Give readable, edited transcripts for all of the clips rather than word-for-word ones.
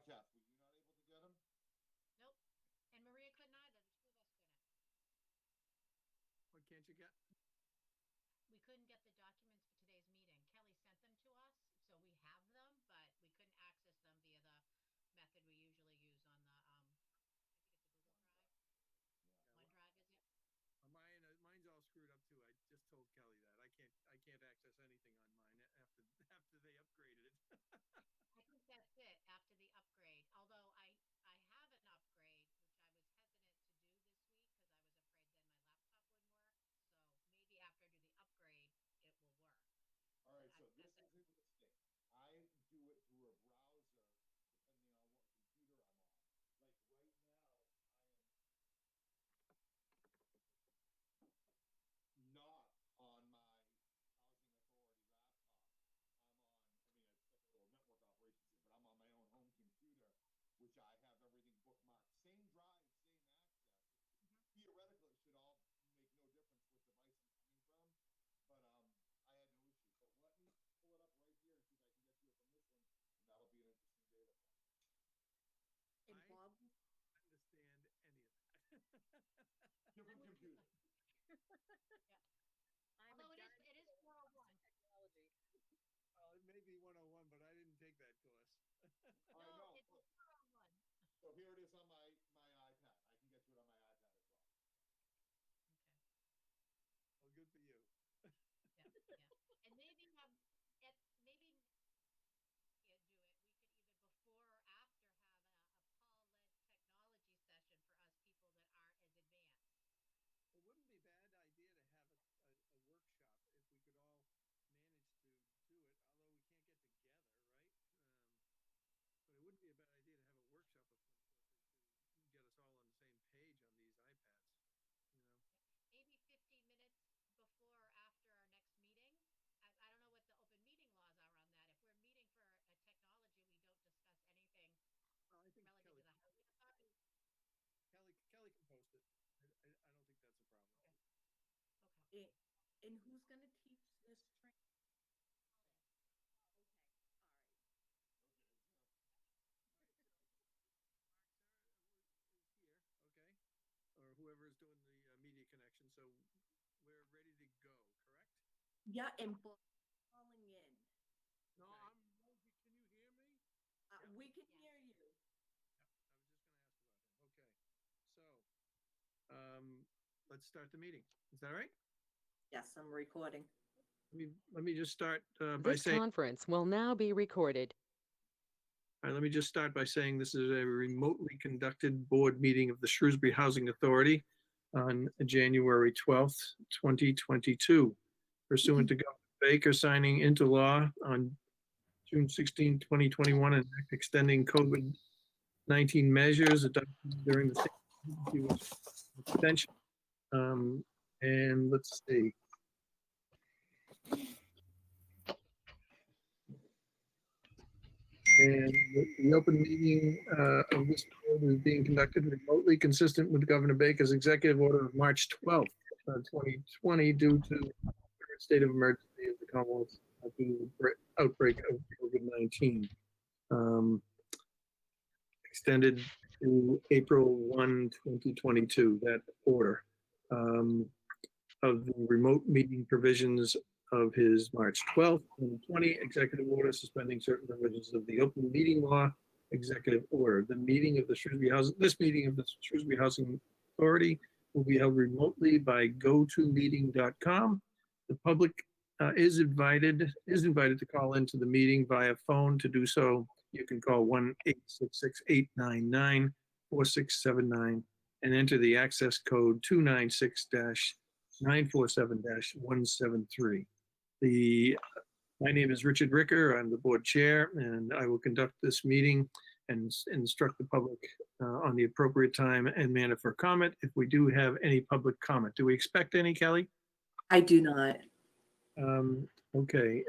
Kath, were you not able to get them? Nope. And Maria couldn't either. The two of us couldn't. What can't you get? We couldn't get the documents for today's meeting. Kelly sent them to us, so we have them, but we couldn't access them via the method we usually use on the, I think it's a Google Drive. Yeah. OneDrive, is it? Mine's all screwed up too. I just told Kelly that I can't access anything on mine after they upgraded it. I think that's it after the upgrade. Although I have an upgrade, which I was hesitant to do this week because I was afraid then my laptop wouldn't work. So maybe after I do the upgrade, it will work. All right, But so this that's is interesting. I do it through a browser depending on what computer I'm on. Like right now, I am not on my housing authority laptop. I'm on, I mean, it's got the little network operations here, but I'm on my own home computer, which I have everything bookmarked. Same drive, same access. Theoretically, it should all make no difference what device I'm coming from, but I had no issue. But let me pull it up right here and see if I can get to it from this one, and that'll be an interesting data point. And Bob, Understand any of that. Different computer. yeah. I'm Although a it is 401. technology. Well, it may be 101, but I didn't take that course. I No, know. it's 401. So here it is on my iPad. I can get to it on my iPad as well. Okay. Well, good for you. Yeah, yeah. And maybe maybe can't do it. We could either before or after have a Paul-led technology session for us people that aren't as advanced. It wouldn't be a bad idea to have a workshop if we could all manage to do it, although we can't get together, right? But it wouldn't be a bad idea to have a workshop of some sort to get us all on the same page on these iPads, you know? Maybe 15 minutes before or after our next meeting. I don't know what the open meeting laws are on that. If we're meeting for a technology, we don't discuss anything Well, I think relative Kelly, to the housing authority. Kelly can post it. I don't think that's a problem. Okay. And who's going to teach this training? Okay, all right. Okay, so All right, so Mark, Sarah is here, okay? Or whoever is doing the media connection. So we're ready to go, correct? Yeah, and Bob calling in. No, Okay. can you hear me? We can Yeah. hear you. Yep, I was just going to ask about him. Okay, so let's start the meeting. Is that all right? Yes, I'm recording. Let me just start by This saying. conference will now be recorded. All right, let me just start by saying this is a remotely conducted board meeting of the Shrewsbury Housing Authority on January 12th, 2022, pursuant to Governor Baker signing into law on June 16, 2021, and extending COVID-19 measures adopted during the extension. And let's see. And the open meeting of this board is being conducted remotely, consistent with Governor Baker's executive order of March 12th, 2020, due to the current state of emergency of the Commonwealth due to the outbreak of COVID-19. Extended to April 1, 2022, that order of the remote meeting provisions of his March 12th, 2020 executive order suspending certain provisions of the open meeting law executive order. This meeting of the Shrewsbury Housing Authority will be held remotely by gotomeeting.com. The public is invited to call into the meeting via phone. To do so, you can call 1-866-899-4679 and enter the access code 296-947-173. My name is Richard Ricker. I'm the board chair, and I will conduct this meeting and instruct the public on the appropriate time and manner for comment if we do have any public comment. Do we expect any, Kelly? I do not. Okay.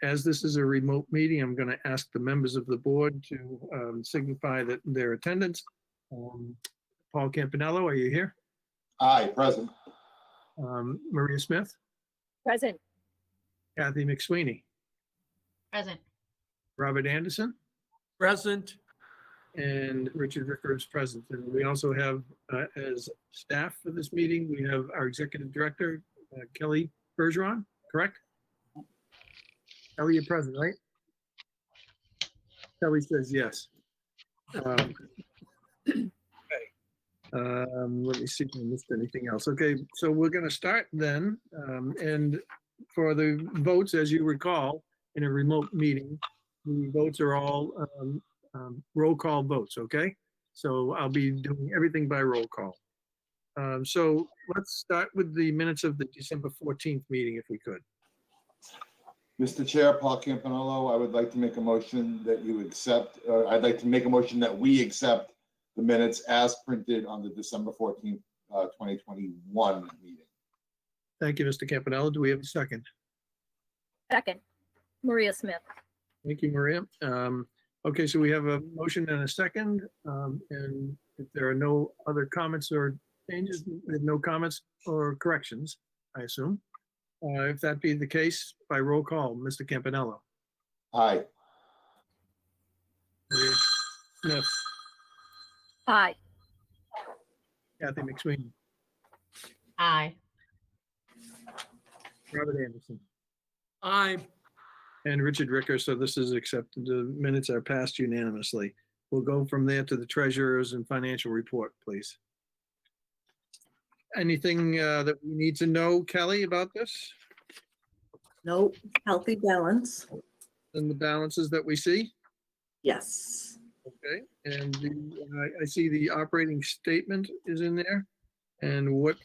As this is a remote meeting, I'm going to ask the members of the board to signify that their attendance. Paul Campanello, are you here? aye, present. Maria Smith? Present. Kathy McSweeney? Present. Robert Anderson? Present. And Richard Ricker is present. And we also have, as staff for this meeting, we have our executive director, Kelly Bergeron, correct? Kelly, you're present, right? Kelly says yes. Okay. Let me see if I missed anything else. Okay, so we're going to start then. And for the votes, as you recall, in a remote meeting, the votes are all roll call votes, okay? So I'll be doing everything by roll call. So let's start with the minutes of the December 14th meeting, if we could. Mr. Chair, Paul Campanello, I would like to make a motion that you accept, I'd like to make a motion that we accept the minutes as printed on the December 14th, 2021 meeting. Thank you, Mr. Campanello. Do we have a second? Second, Maria Smith. Thank you, Maria. Okay, so we have a motion and a second. And if there are no other comments or changes, no comments or corrections, I assume. If that be the case, by roll call, Mr. Campanello. Aye. Maria Smith, Aye. Kathy McSweeney, Aye. Robert Anderson, Aye. and Richard Ricker. So this is accepted. The minutes are passed unanimously. We'll go from there to the treasurer's and financial report, please. Anything that we need to know, Kelly, about this Nope, healthy balance. and the balances that we see? Yes. Okay, and I see the operating statement is in there. And what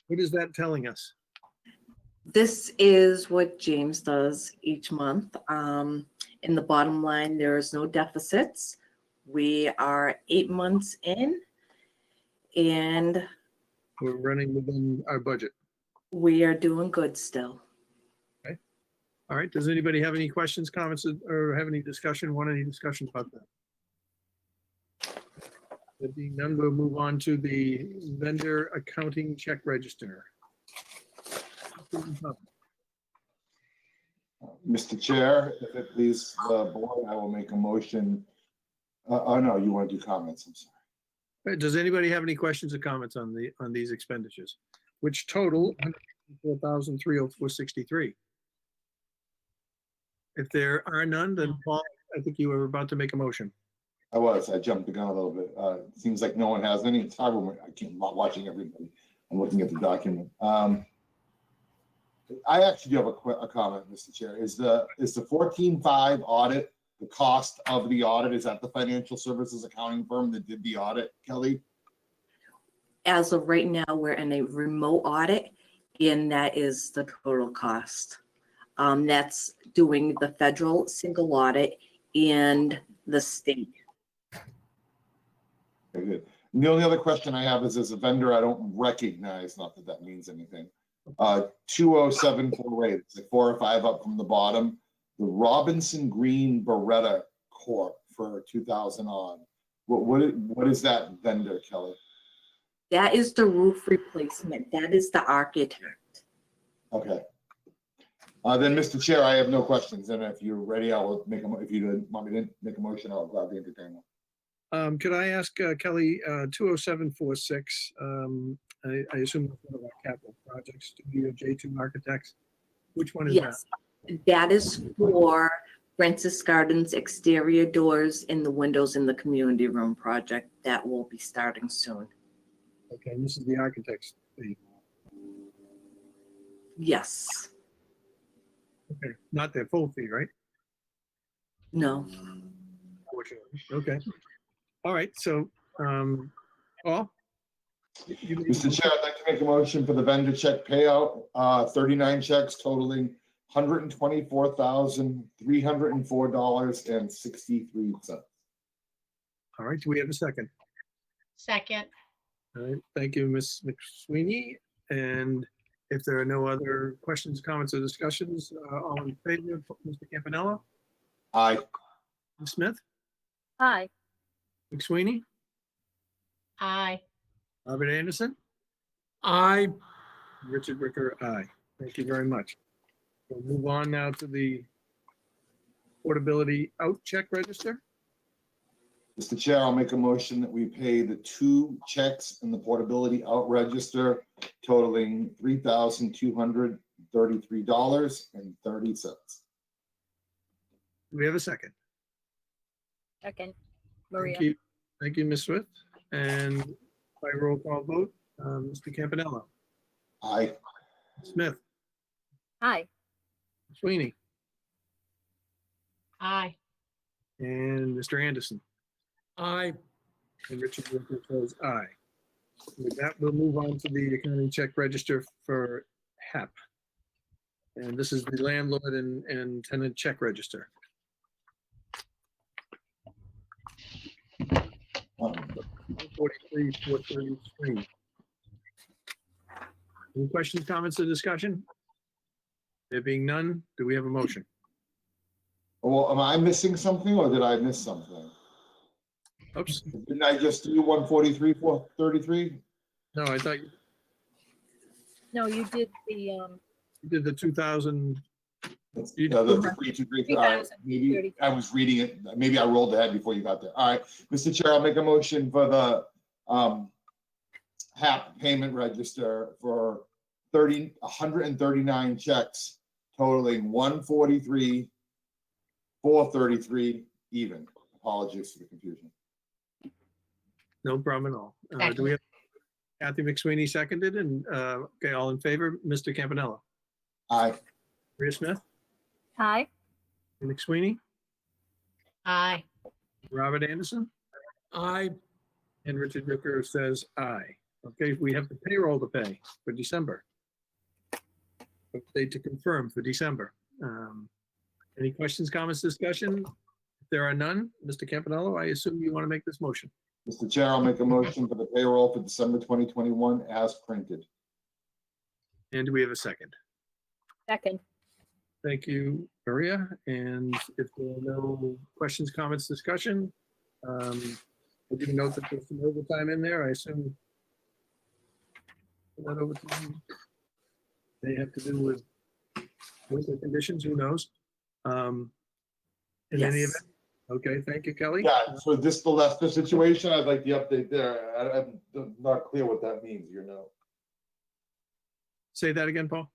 is that telling us? This is what James does each month. In the bottom line, there is no deficits. We are 8 months in, and We're running within our budget. we are doing good still. All right, does anybody have any questions, comments, or have any discussion, want any discussion about that? There being none, we'll move on to the vendor accounting check register. Mr. Chair, if it please the board, I will make a motion. Oh, no, you want to do comments, I'm sorry. Does anybody have any questions or comments on these expenditures, which total $104,304.63? If there are none, then Paul, I think you were about to make a motion. I jumped the gun a little bit. It seems like no one has any. It's hard when I'm not watching everybody. I'm looking at the document. I actually do have a comment, Mr. Chair. Is the 14.5 audit, the cost of the audit, is that the financial services accounting firm that did the audit, Kelly? As of right now, we're in a remote audit, and that is the total cost. That's doing the federal single audit and the state. Okay, good. And the only other question I have is, as a vendor I don't recognize, not that that means anything. 2074 it's like 4 or 5 up from the bottom. The Robinson Green Beretta Corp for 2,000 on. What is that vendor, Kelly? That is the roof replacement. That is the architect. Okay. Then, Mr. Chair, I have no questions, and if you're ready, I will make if you want me to make a motion, I'll gladly entertain one. Could I ask Kelly, 20746, I assume that's one of our capital projects, Studio J2 Architects. Which one is that? Yes, that is for Francis Gardens exterior doors in the windows in the community room project. That will be starting soon. Okay, and this is the architect's fee. Yes. Okay, not their full fee, right? No. Fortunately. Okay. All right, so, Paul? Mr. Chair, I'd like to make a motion for the vendor check payout, 39 checks totaling $124,304.63. All right, do we have a second? Second. All right, thank you, Ms. McSweeney. And if there are no other questions, comments, or discussions, all in favor, Mr. Campanello, Aye. Ms. Smith, Aye. McSweeney, Aye. Robert Anderson, Aye. Richard Ricker, aye. Thank you very much. We'll move on now to the portability out check register. Mr. Chair, I'll make a motion that we pay the 2 checks in the portability out register totaling $3,233.30. Do we have a second? Second, Maria. Thank you. Thank you, Ms. Swift. And by roll call vote, Mr. Campanello, Aye. Smith, Aye. Sweeney, Aye. and Mr. Anderson. I, And Richard Wilkie says aye. With that, we'll move on to the accounting check register for HAP. And this is the landlord and tenant check register. 143, 433. Any questions, comments, or discussion? There being none, do we have a motion? Well, am I missing something or did I miss something? Oops, Didn't I just do 143, 433? no, I thought you No, you did the, did the 2000. You- No, the 323. All right, maybe I was reading it. Maybe I rolled ahead before you got there. All right, Mr. Chair, I'll make a motion for the HAP payment register for 139 checks totaling 143, 433 even. Apologies for the confusion. No problem at all. Do we have Kathy McSweeney seconded? And okay, all in favor, Mr. Campanello, Aye. Maria Smith, aye. McSweeney, Aye. Robert Anderson, I, and Richard Ricker says aye. Okay, we have the payroll to pay for December. Update to confirm for December. Any questions, comments, discussion? If there are none, Mr. Campanello, I assume you want to make this motion. Mr. Chair, I'll make a motion for the payroll for December 2021 as printed. And do we have a second? Second, Thank you, Maria. And if there are no questions, comments, discussion, I didn't note that there's some overtime in there. I assume that overtime may have to do with winter conditions, who knows? In any Yes. event, okay, thank you, Kelly. Yeah, so this the Leicester situation, I'd like the update there. I'm not clear what that means, you know. Say that again, Paul.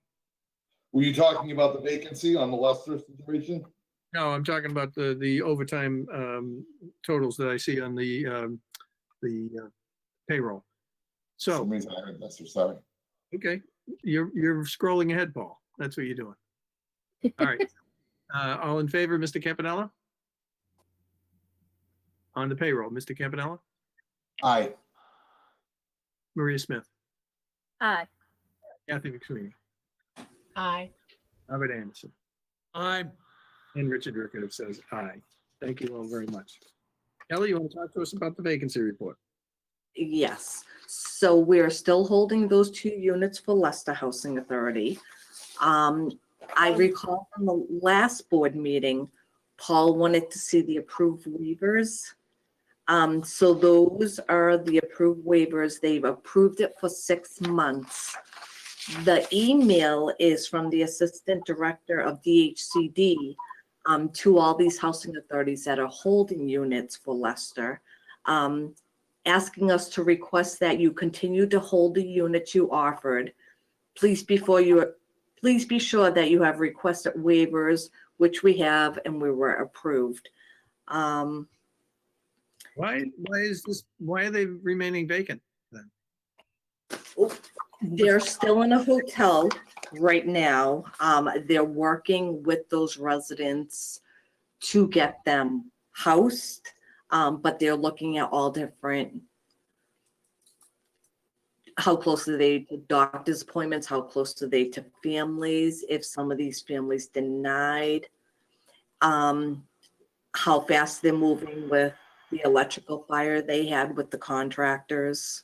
Were you talking about the vacancy on the Leicester situation? No, I'm talking about the overtime totals that I see on the payroll. For So, some reason I heard Leicester, sorry. okay, you're scrolling ahead, Paul. That's what you're doing. All right. All in favor, Mr. Campanella? On the payroll, Mr. Campanella, Aye. Maria Smith, aye. Kathy McSweeney, Aye. Robert Anderson, I, and Richard Rickett says aye. Thank you all very much. Kelly, you want to talk to us about the vacancy report? Yes, so we're still holding those 2 units for Leicester Housing Authority. I recall from the last board meeting, Paul wanted to see the approved waivers. So those are the approved waivers. They've approved it for 6 months. The email is from the Assistant Director of DHCD to all these housing authorities that are holding units for Leicester, asking us to request that you continue to hold the units you offered. Please be sure that you have requested waivers, which we have, and we were approved. Why are they remaining vacant then? They're still in a hotel right now. They're working with those residents to get them housed, but they're looking at all different, how close are they to doctor's appointments, how close are they to families, if some of these families denied, how fast they're moving with the electrical fire they had with the contractors.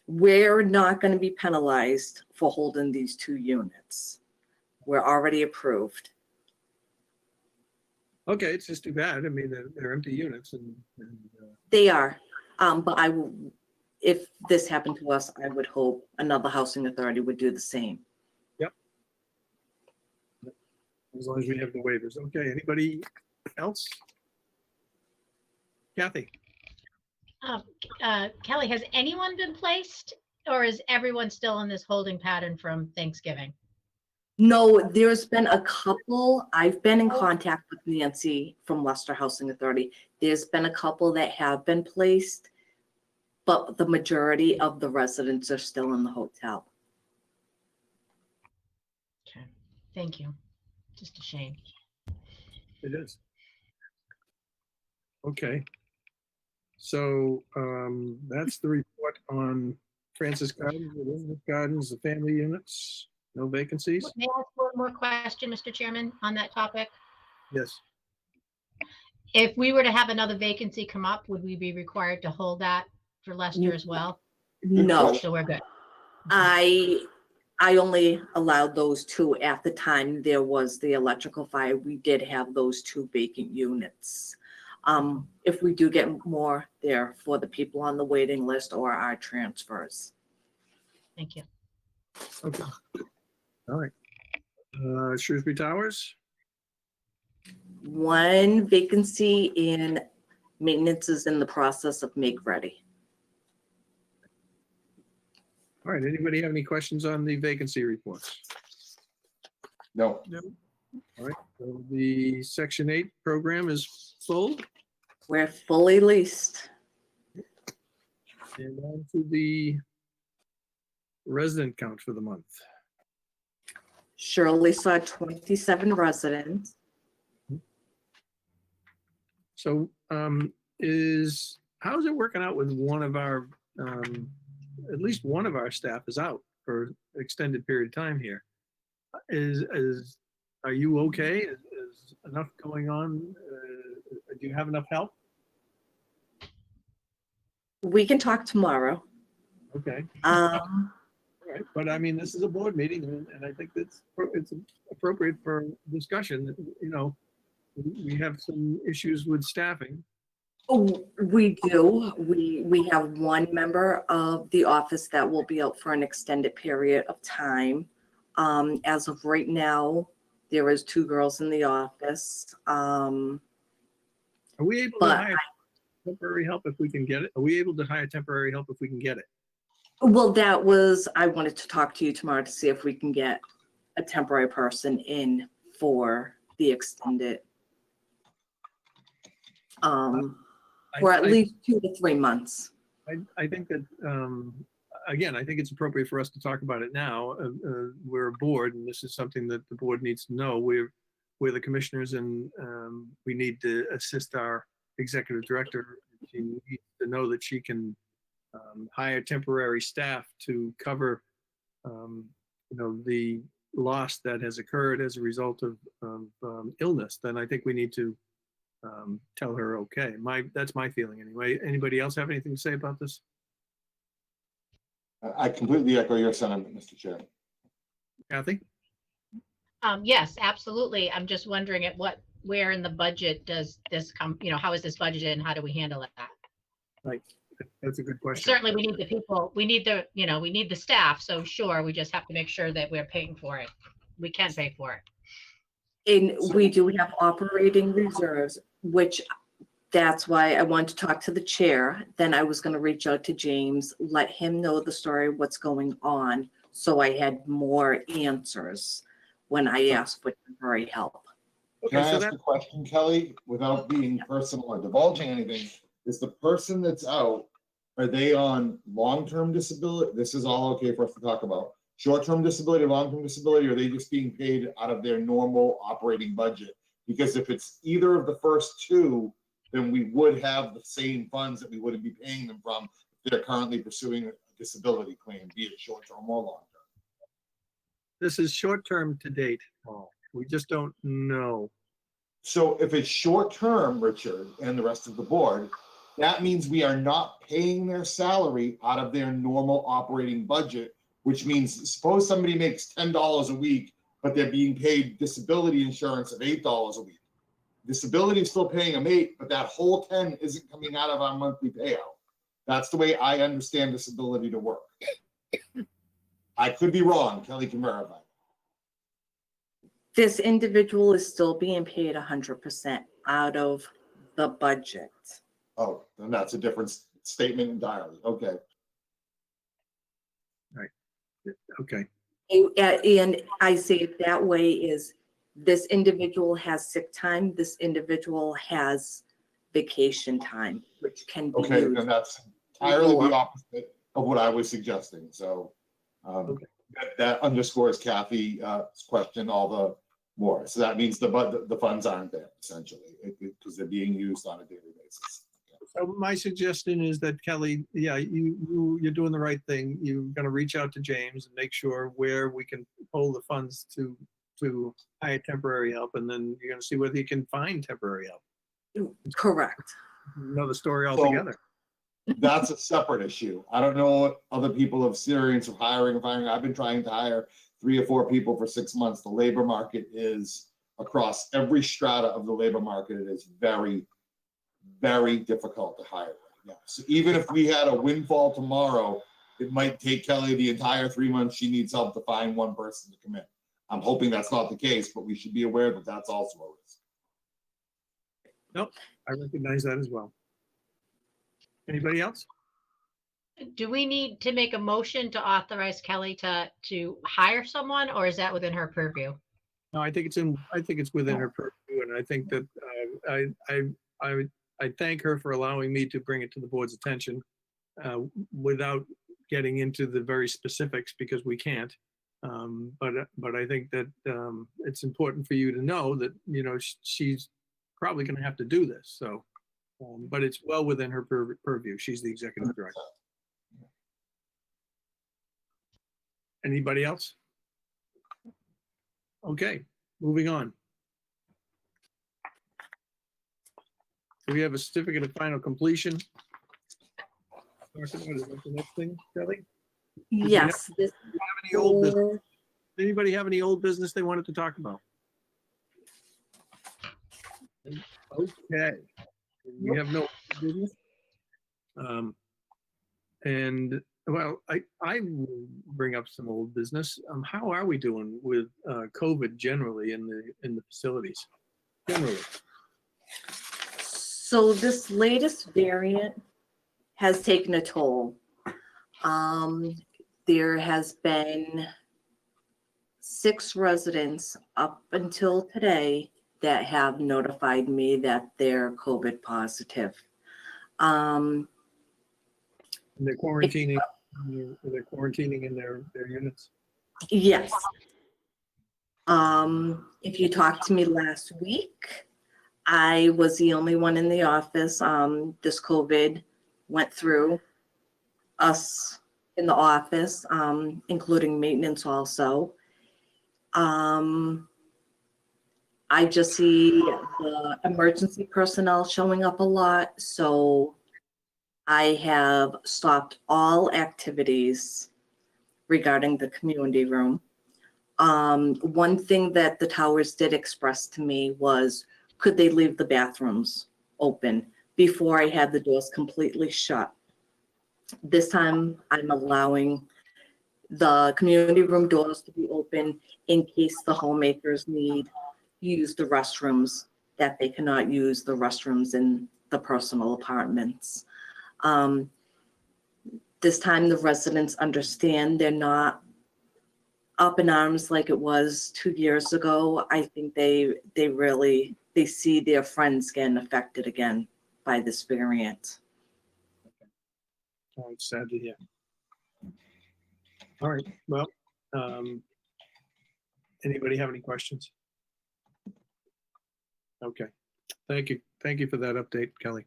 We're not going to be penalized for holding these 2 units. We're already approved. Okay, it's just too bad. I mean, they're empty units and They are, but if this happened to us, I would hope another housing authority would do the same. as long as we have the waivers. Okay, anybody else? Kathy? Kelly, has anyone been placed, or is everyone still in this holding pattern from Thanksgiving? No, there's been a couple. I've been in contact with Nancy from Leicester Housing Authority. There's been a couple that have been placed, but the majority of the residents are still in the hotel. Okay, thank you. Just a shame. It is. Okay. So that's the report on Francis Gardens, Elizabeth Gardens, the family units, no vacancies. May I ask one more question, Mr. Chairman, on that topic? Yes. If we were to have another vacancy come up, would we be required to hold that for Leicester as well? No, So we're good. I only allowed those two at the time there was the electrical fire. We did have those two vacant units. If we do get more, they're for the people on the waiting list or our transfers. Thank you. Okay. All right. Shrewsbury Towers. One vacancy in maintenance is in the process of make ready. All right. Anybody have any questions on the vacancy reports? No. No. All right. So the Section 8 program is full. We're fully leased. And on to the resident count for the month. Shirley saw 27 residents. So how's it working out with one of our, at least one of our staff is out for extended period of time here? Are you okay? Is enough going on? Do you have enough help? We can talk tomorrow. Okay. Um, All right. But I mean, this is a board meeting and I think it's appropriate for discussion. You know, we have some issues with staffing. Oh, we do. We have one member of the office that will be out for an extended period of time. As of right now, there is 2 girls in the office. Are we able to hire temporary help if we can get it? Are we able to hire temporary help if we can get it? Well, I wanted to talk to you tomorrow to see if we can get a temporary person in for the extended, for at least 2 to 3 months. I think that, again, I think it's appropriate for us to talk about it now. We're a board and this is something that the board needs to know. We're the commissioners and we need to assist our executive director. She needs to know that she can hire temporary staff to cover, the loss that has occurred as a result of illness. Then I think we need to tell her, okay, that's my feeling anyway. Anybody else have anything to say about this? I completely echo your sentiment, Mr. Chair. Kathy? Yes, absolutely. I'm just wondering where in the budget does this come, how is this budgeted and how do we handle that? Right. That's a good question. Certainly we need the people, we need the staff. So sure, we just have to make sure that we're paying for it. We can pay for it. And we do have operating reserves, which that's why I wanted to talk to the chair. Then I was going to reach out to James, let him know the story, what's going on. So I had more answers when I asked for temporary help. Can I Okay, so ask a question, Kelly, without being personal or divulging anything? Is the person that's out, are they on long-term disability? This is all okay for us to talk about. Short-term disability, long-term disability, or are they just being paid out of their normal operating budget? Because if it's either of the first two, then we would have the same funds that we wouldn't be paying them from if they're currently pursuing a disability claim, be it short-term or long-term. this is short-term to date, Paul. We just don't know. So if it's short-term, Richard, and the rest of the board, that means we are not paying their salary out of their normal operating budget, which means suppose somebody makes $10 a week, but they're being paid disability insurance of $8 a week. Disability is still paying them $8, but that whole 10 isn't coming out of our monthly payout. That's the way I understand disability to work. I could be wrong. Kelly can verify. This individual is still being paid 100% out of the budget. Oh, then that's a difference. statement entirely. Okay. Okay, And I say it that way is this individual has sick time, this individual has vacation time, which can be Okay, used. then that's entirely the opposite of what I was suggesting. So Okay. that underscores Kathy's question all the more. So that means the funds aren't there essentially because they're being used on a daily basis. so my suggestion is that Kelly, yeah, you're doing the right thing. You're gonna reach out to James and make sure where we can pull the funds to hire temporary help, and then you're gonna see whether you can find temporary help. Correct. Another story So- altogether. That's a separate issue. I don't know what other people have experience of hiring and firing. I've been trying to hire 3 or 4 people for 6 months. The labor market is across every strata of the labor market. It is very, very difficult to hire right now. So even if we had a windfall tomorrow, it might take Kelly the entire 3 months she needs help to find one person to come in. I'm hoping that's not the case, but we should be aware that that's also a risk. I recognize that as well. Anybody else? Do we need to make a motion to authorize Kelly to hire someone, or is that within her purview? No, I think it's within her purview, and I think that I thank her for allowing me to bring it to the board's attention without getting into the very specifics because we can't. But I think that it's important for you to know that, you know, she's probably going to have to do this. So, but it's well within her purview. She's the executive director. Anybody else? Okay, moving on. Do we have a certificate of final completion? Is that the next thing, Kelly? Yes, this Any old business? Anybody have any old business they wanted to talk about? Okay. We have no business. And well, I will bring up some old business. How are we doing with COVID generally in the facilities? Generally, So this latest variant has taken a toll. There has been 6 residents up until today that have notified me that they're COVID positive. and they're quarantining. They're quarantining in their units. Yes. If you talked to me last week, I was the only one in the office. This COVID went through us in the office, including maintenance also. I just see the emergency personnel showing up a lot, so I have stopped all activities regarding the community room. One thing that the towers did express to me was, could they leave the bathrooms open before I had the doors completely shut? This time I'm allowing the community room doors to be open in case the homemakers need use the restrooms, that they cannot use the restrooms in the personal apartments. This time the residents understand, they're not up in arms like it was 2 years ago. I think they see their friends getting affected again by this variant. Oh, it's sad to hear. All right, well, anybody have any questions? Okay, thank you for that update, Kelly.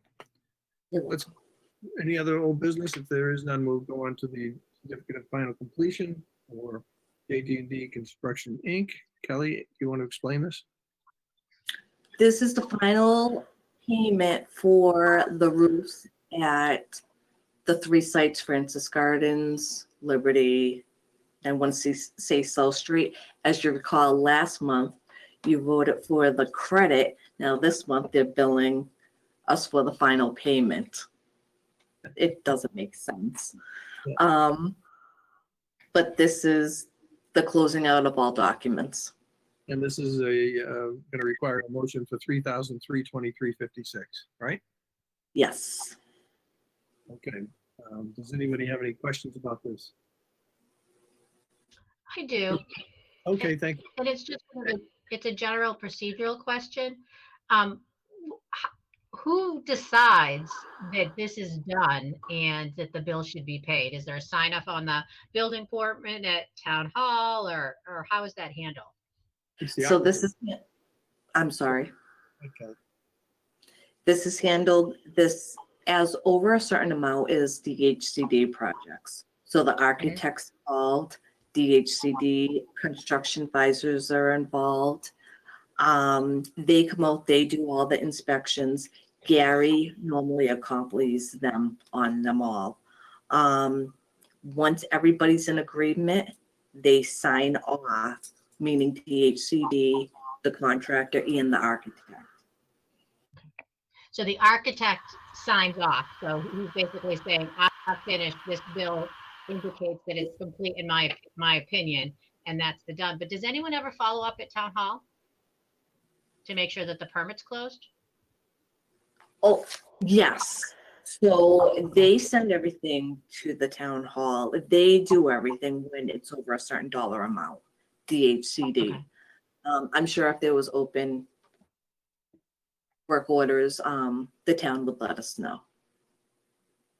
Any other old business? If there is none, we'll go on to the certificate of final completion or AD&D Construction Inc. Kelly, do you want to explain this? This is the final payment for the roofs at the 3 sites, Francis Gardens, Liberty, and 1 say South Street. As you recall, last month, you voted for the credit. Now this month, they're billing us for the final payment. It doesn't make sense. Yeah. But this is the closing out of all documents. And this is going to require a motion for $3,323.56, right? Yes. Okay. Does anybody have any questions about this? I do. Okay, thank you. And it's just, it's a general procedural question. Um, who decides that this is done and that the bill should be paid? Is there a sign off on the building department at town hall, or how is that handled? It's the So this is, I'm sorry. Okay. This is handled, this as over a certain amount is DHCD projects. So the architect's involved, DHCD construction advisors are involved. They come out, they do all the inspections. Gary normally accompanies them on them all. Once everybody's in agreement, they sign off, meaning DHCD, the contractor, and the architect. So the architect signs off. So he's basically saying, I've finished, this bill indicates that it's complete in my opinion, and that's the done. But does anyone ever follow up at town hall to make sure that the permit's closed? Oh, yes. So they send everything to the town hall. They do everything when it's over a certain dollar amount, DHCD. Okay. I'm sure if there was open work orders, the town would let us know.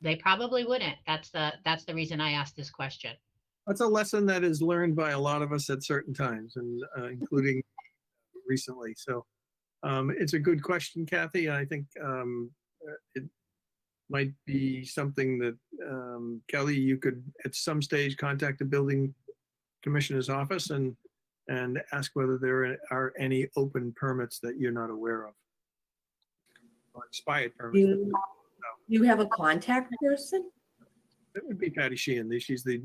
They probably wouldn't. That's the reason I asked this question. That's a lesson that is learned by a lot of us at certain times, and including recently. So it's a good question, Kathy. I think it might be something that Kelly, you could at some stage contact the building commissioner's office and ask whether there are any open permits that you're not aware of, or expired permits. You have a contact person? It would be Patty Sheehan. She's the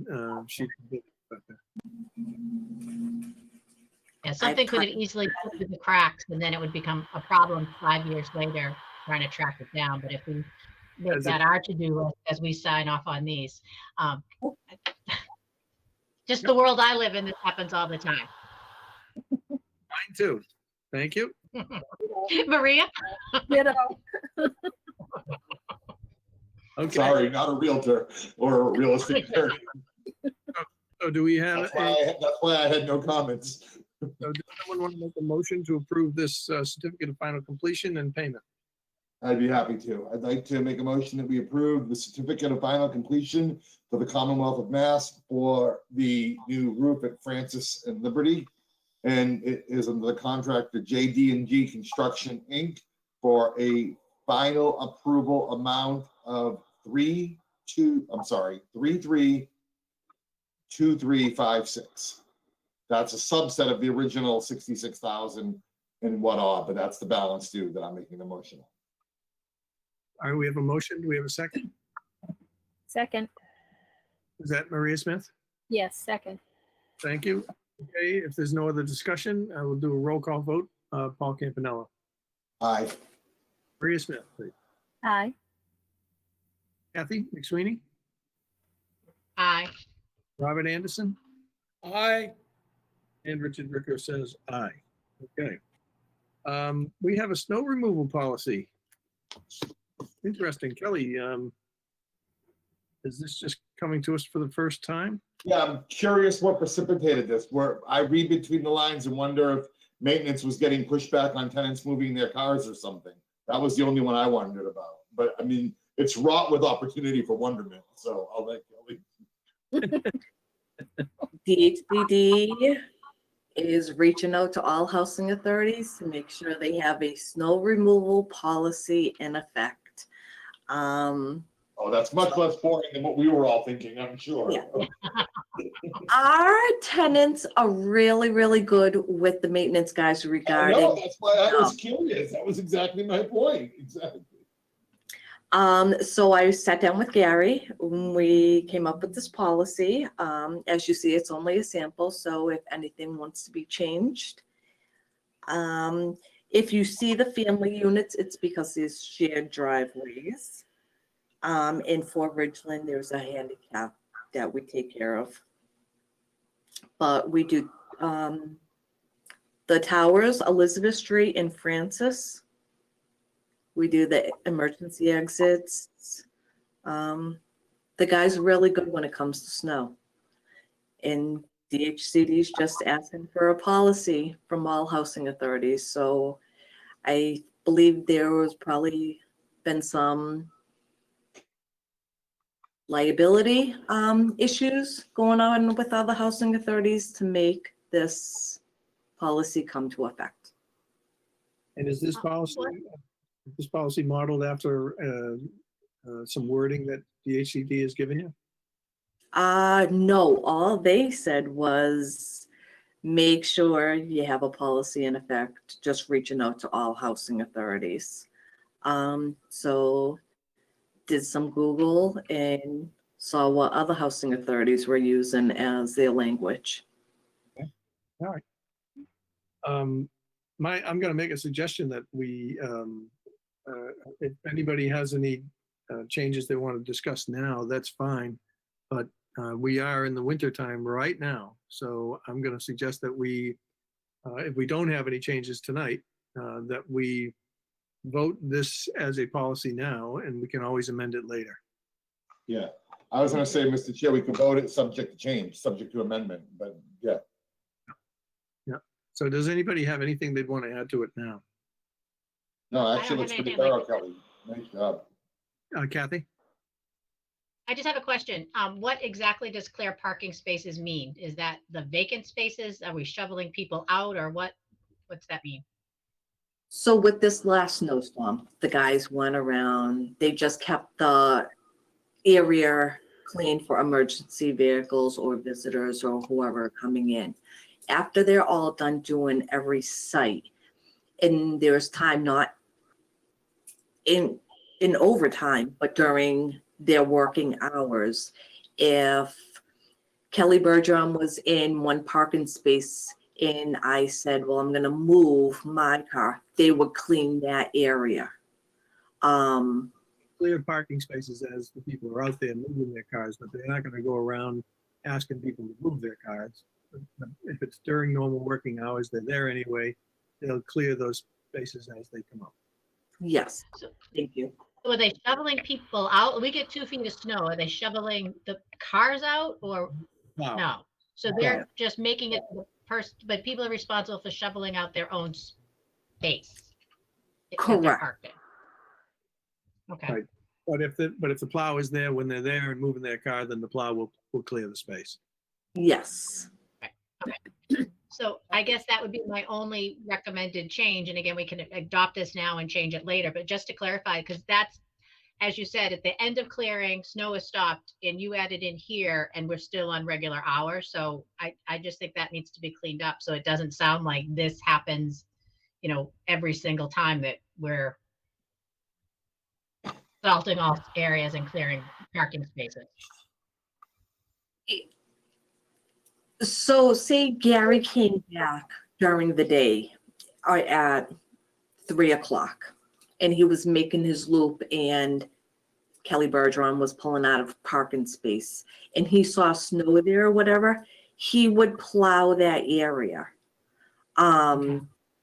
she's the inspector. Yeah, something could have easily slipped through the cracks, and then it would become a problem 5 years later trying to track it down. But if we make that our to-do list as we sign off on these, just the world I live in, this happens all the time. Mine too. Thank you. Maria? You know, Okay. Sorry, not a realtor or a real estate attorney. So do we have That's why I had no comments. so does someone want to make a motion to approve this certificate of final completion and payment? I'd be happy to. I'd like to make a motion that we approve the certificate of final completion for the Commonwealth of Mass for the new roof at Francis and Liberty. And it is under the contract to JD&G Construction, Inc. for a final approval amount of 332356. That's a subset of the original 66,000 and what odd, but that's the balance due that I'm making the motion on. All right, we have a motion. Do we have a second? second, Is that Maria Smith? yes, second. Thank you. Okay, if there's no other discussion, I will do a roll call vote. Paul Campanella. Aye. Maria Smith, please. Aye. Kathy McSweeney, Aye. Robert Anderson, Aye. and Richard Ricker says aye. Okay. We have a snow removal policy. Interesting. Kelly, is this just coming to us for the first time? Yeah, I'm curious what precipitated this, where I read between the lines and wonder if maintenance was getting pushed back on tenants moving their cars or something. That was the only one I wondered about. But I mean, it's wrought with opportunity for wonderment. So I'll let Kelly. DHCD is reaching out to all housing authorities to make sure they have a snow removal policy in effect. Oh, that's much less boring than what we were all thinking, I'm sure. Yeah. Our tenants are really, really good with the maintenance guys I regarding. know, that's why I was curious. That was exactly my point. Exactly. So I sat down with Gary when we came up with this policy. As you see, it's only a sample, so if anything wants to be changed. If you see the family units, it's because there's shared driveways. In Fort Ridgeland, there's a handicap that we take care of. But we do the towers, Elizabeth Street and Francis. We do the emergency exits. The guy's really good when it comes to snow. And DHCD's just asking for a policy from all housing authorities. So I believe there was probably been some liability issues going on with other housing authorities to make this policy come to effect. And is this policy modeled after some wording that the HCD has given you? No, all they said was make sure you have a policy in effect, just reaching out to all housing authorities. So did some Google and saw what other housing authorities were using as their language. Okay. All right. I'm going to make a suggestion that we, if anybody has any changes they want to discuss now, that's fine. But we are in the winter time right now. So I'm going to suggest that we, if we don't have any changes tonight, that we vote this as a policy now, and we can always amend it later. Yeah, I was gonna say, Mr. Chair, we could vote it subject to change, subject to amendment, but yeah. Yeah. So does anybody have anything they'd want to add to it now? No, I actually, don't looks have pretty anything thorough, like- Kelly. Nice job. Kathy? I just have a question. What exactly does clear parking spaces mean? Is that the vacant spaces? Are we shoveling people out, or what's that mean? So with this last snowstorm, the guys went around, they just kept the area clean for emergency vehicles or visitors or whoever coming in. After they're all done doing every site, and there's time not in overtime, but during their working hours, if Kelly Bergeron was in one parking space and I said, well, I'm going to move my car, they would clean that area. Clear parking spaces as the people are out there moving their cars, but they're not going to go around asking people to move their cars. If it's during normal working hours, they're there anyway. They'll clear those spaces as they come up. Yes, So, thank you. are they shoveling people out? We get 2 feet of snow. Are they shoveling the cars out, or Wow. no? So they're just making it the person, but people are responsible for shoveling out their own space. that they're Correct. parked in. Okay. Right. But if the plow is there when they're there and moving their car, then the plow will clear the space. Yes. So I guess that would be my only recommended change. And again, we can adopt this now and change it later, but just to clarify, because that's, as you said, at the end of clearing, snow is stopped and you added in here and we're still on regular hours. So I just think that needs to be cleaned up. So it doesn't sound like this happens, every single time that we're salting all areas and clearing parking spaces. So say Gary came back during the day at 3:00 and he was making his loop and Kelly Bergeron was pulling out of parking space and he saw snow there or whatever, he would plow that area.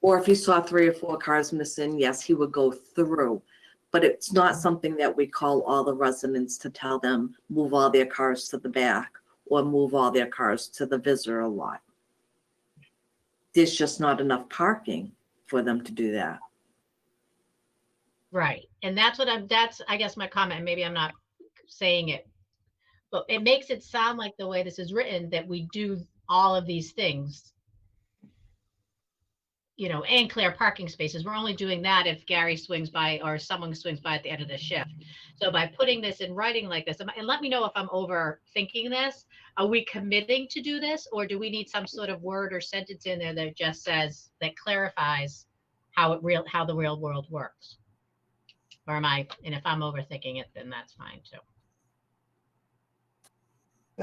Or if he saw 3 or 4 cars missing, yes, he would go through. But it's not something that we call all the residents to tell them, move all their cars to the back or move all their cars to the visitor lot. There's just not enough parking for them to do that. Right. And that's I guess my comment, maybe I'm not saying it, but it makes it sound like the way this is written that we do all of these things, and clear parking spaces. We're only doing that if Gary swings by or someone swings by at the end of the shift. So by putting this in writing like this, and let me know if I'm overthinking this, are we committing to do this, or do we need some sort of word or sentence in there that just says, that clarifies how the real world works? Or and if I'm overthinking it, then that's fine too.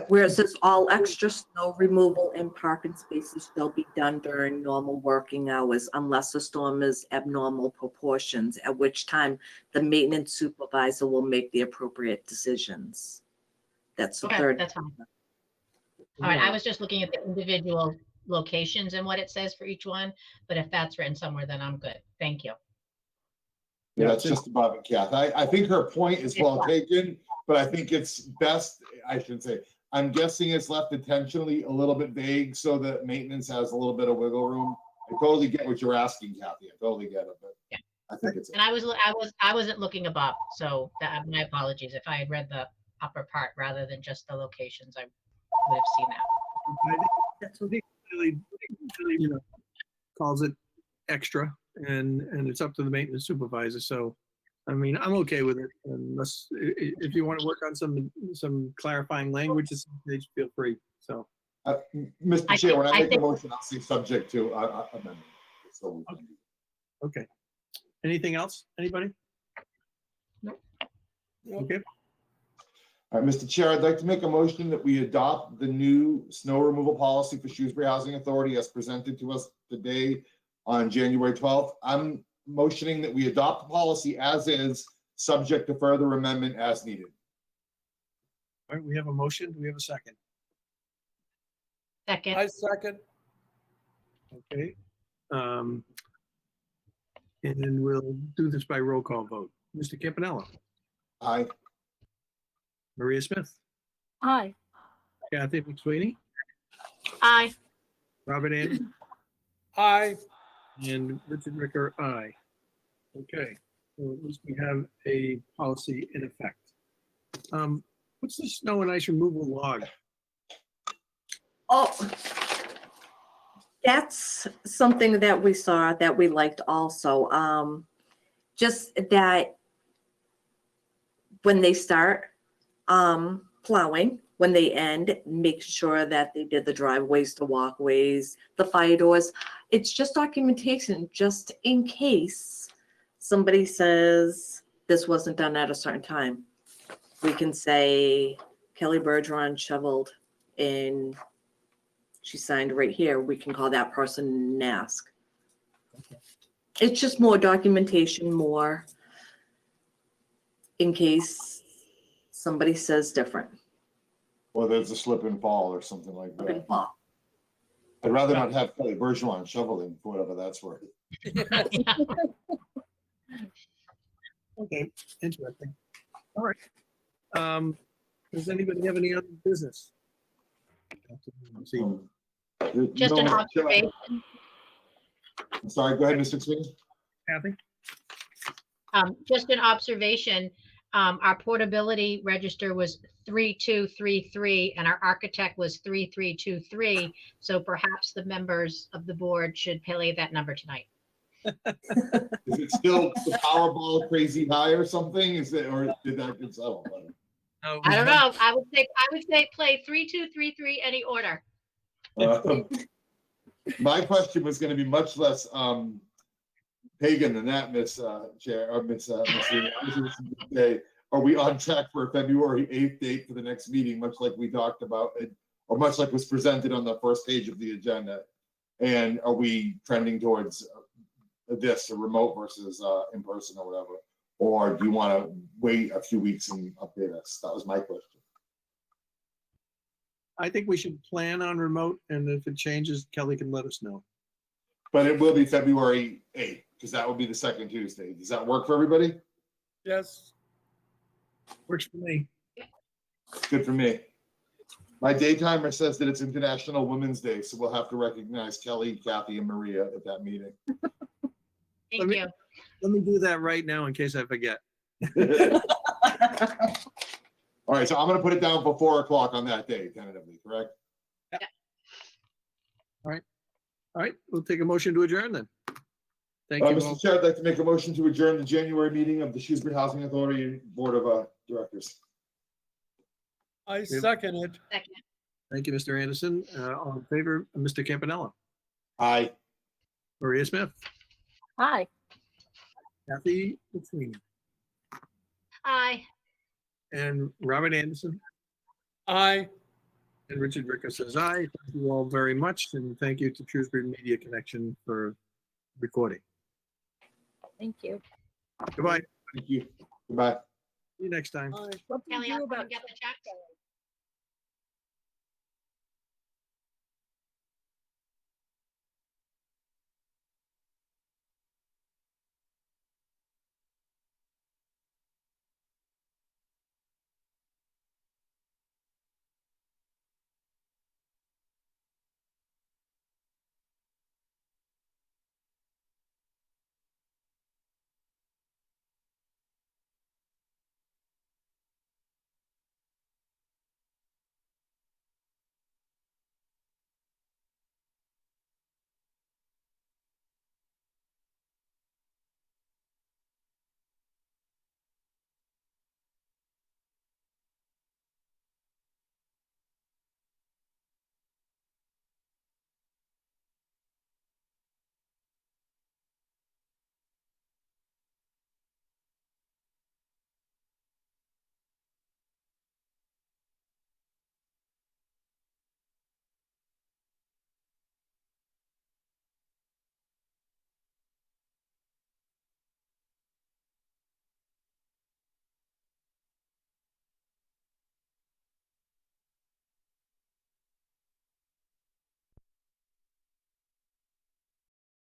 Where it says all extra snow removal in parking spaces shall be done during normal working hours unless the storm is abnormal proportions, at which time the maintenance supervisor will make the appropriate decisions. That's the Okay, third. that's fine. All right, I was just looking at the individual locations and what it says for each one, but if that's written somewhere, then I'm good. Thank you. Yeah, that's just about it, Kath. I think her point is well taken. but I think it's best, I should say, I'm guessing it's left intentionally a little bit vague so that maintenance has a little bit of wiggle room. I totally get what you're asking, Kathy. I totally get it, but Yeah. I think it's. And I wasn't looking above, so my apologies. If I had read the upper part rather than just the locations, I would have seen that. That's what he really, calls it extra, and it's up to the maintenance supervisor. So, I mean, I'm okay with it, unless if you want to work on some clarifying language at some stage, feel free. So, Mr. Chair, when I make a motion, I'll say subject to amendment. So okay. Anything else? Anybody? Nope. Okay. All right, Mr. Chair, I'd like to make a motion that we adopt the new snow removal policy for Shrewsbury Housing Authority as presented to us today on January 12th. I'm motioning that we adopt the policy as is, subject to further amendment as needed. All right, we have a motion. Do we have a second? Second, I second. Okay. And then we'll do this by roll call vote. Mr. Campanella, Aye. Maria Smith, Aye. Kathy McSweeney, aye. Robert Anderson, I, and Richard Ricker, aye. Okay, so at least we have a policy in effect. What's the snow and ice removal log? Oh, that's something that we saw that we liked also. Just that when they start plowing, when they end, make sure that they did the driveways, the walkways, the fire doors. It's just documentation, just in case somebody says this wasn't done at a certain time. We can say Kelly Bergeron shoveled and she signed right here. We can call that person and ask. It's just more documentation, more in case somebody says different. Or there's a slip and fall or something like that. Okay, well, I'd rather not have Kelly Bergeron shoveling for whatever that's worth. Okay, interesting. All right. Does anybody have any other business? See, Just an observation. I'm sorry, go ahead, Mr. Sweeney. Kathy? Just an observation. Our portability register was 3233 and our architect was 3323. So perhaps the members of the board should play that number tonight. Is it still the Powerball crazy high or something? Is it, or did that get settled? I don't know. I would say play 3233 any order. My question was going to be much less pagan than that, Miss Chair, or Miss Sweeney. I was going to say, are we on track for a February 8th date for the next meeting, much like we talked about, or much like was presented on the first page of the agenda? And are we trending towards this, a remote versus in person or whatever? Or do you want to wait a few weeks and update us? That was my question. I think we should plan on remote, and if it changes, Kelly can let us know. But it will be February 8th, because that will be the second Tuesday. Does that work for everybody? yes, Works for me. Good for me. My daytimer says that it's International Women's Day, so we'll have to recognize Kelly, Kathy, and Maria at that meeting. Thank you. Let me do that right now in case I forget. All right, so I'm going to put it down for 4 o'clock on that day, tentatively, correct? All right, we'll take a motion to adjourn then. Thank you all. Mr. Chair, I'd like to make a motion to adjourn the January meeting of the Shrewsbury Housing Authority Board of Directors. I second it. Second. Thank you, Mr. Anderson. All in favor, Mr. Campanella, Aye. Maria Smith, Aye. Kathy McSweeney, Aye. and Robert Anderson, I. and Richard Ricker says aye. Thank you all very much, and thank you to Shrewsbury Media Connection for recording. Thank you. Goodbye. Thank you. Goodbye. See you next time. I. What do you Kelly, do I'll come about and get the checks.